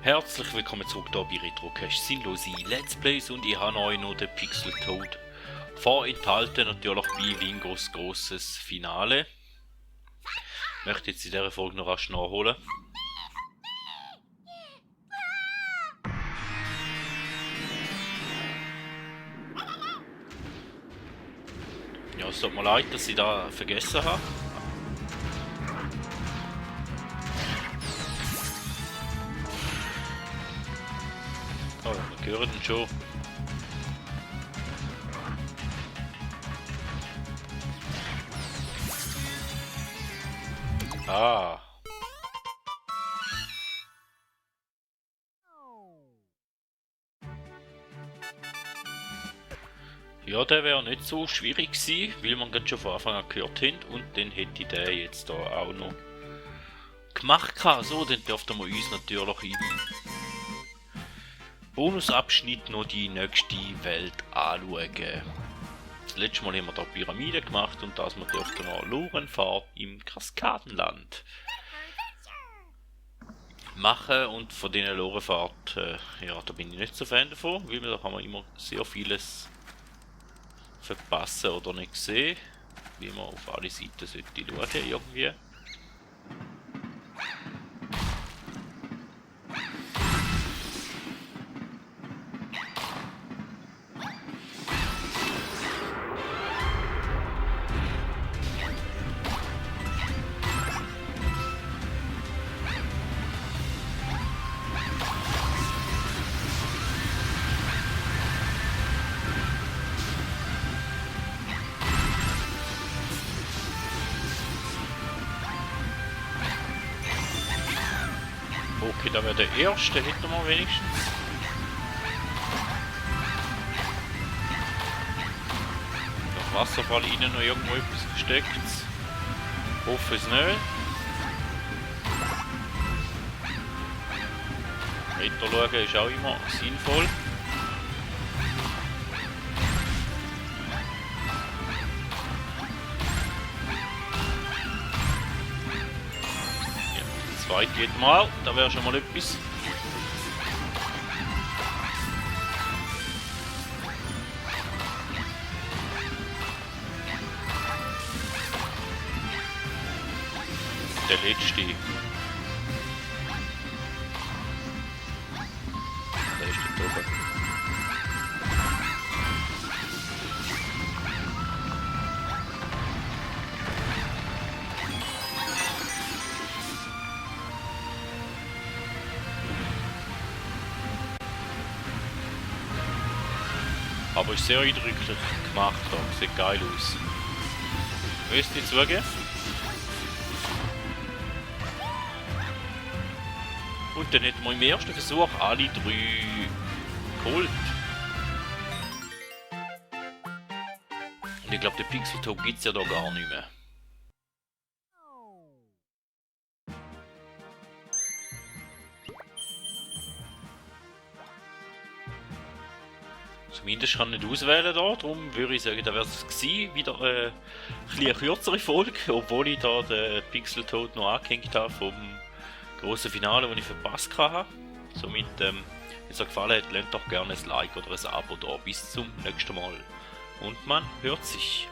Herzlich willkommen zurück hier bei RetroCache Sinnlose Let's Plays und ich habe euch noch den Pixel Toad vorenthalten, natürlich bei Wingos grosses Finale. Ich möchte jetzt in dieser Folge noch rasch nachholen. Ja, es tut mir leid, dass ich da vergessen habe. Oh, wir hören ihn schon. Ah. Ja, der wäre nicht so schwierig gewesen, weil man gerade schon von Anfang an gehört hat und dann hätte ich den jetzt da auch noch gemacht. So, dann dürften wir uns natürlich im Bonusabschnitt noch die nächste Welt anschauen. Das letzte Mal haben wir da Pyramiden gemacht und das wir dürften noch Lorenfahrt im Kaskadenland machen, und von diesen Lorenfahrt, ja, da bin ich nicht so Fan davon, weil da kann man immer sehr vieles verpassen oder nicht sehen, wie man auf alle Seiten sollte schauen irgendwie. Okay, da wäre der erste, hätten wir wenigstens. Der Wasserfall innen noch irgendwo etwas gesteckt. Hoffe es nicht. Weiter schauen ist auch immer sinnvoll. Zweit geht mal, da wäre schon mal etwas. Der letzte. Der ist dort oben. Aber ist sehr eindrücklich gemacht, sieht geil aus. Willst du nicht zugeben? Und dann hätten wir im ersten Versuch alle drei geholt. Und ich glaube, den Pixel Toad gibt es ja da gar nicht mehr. Zumindest kann ich nicht auswählen da, darum würde ich sagen, da wäre es gewesen, wieder eine kürzere Folge, obwohl ich da den Pixel Toad noch angehängt habe vom grossen Finale, das ich verpasst habe. Somit, wenn es euch gefallen hat, lasst doch gerne ein Like oder ein Abo da. Bis zum nächsten Mal und man hört sich.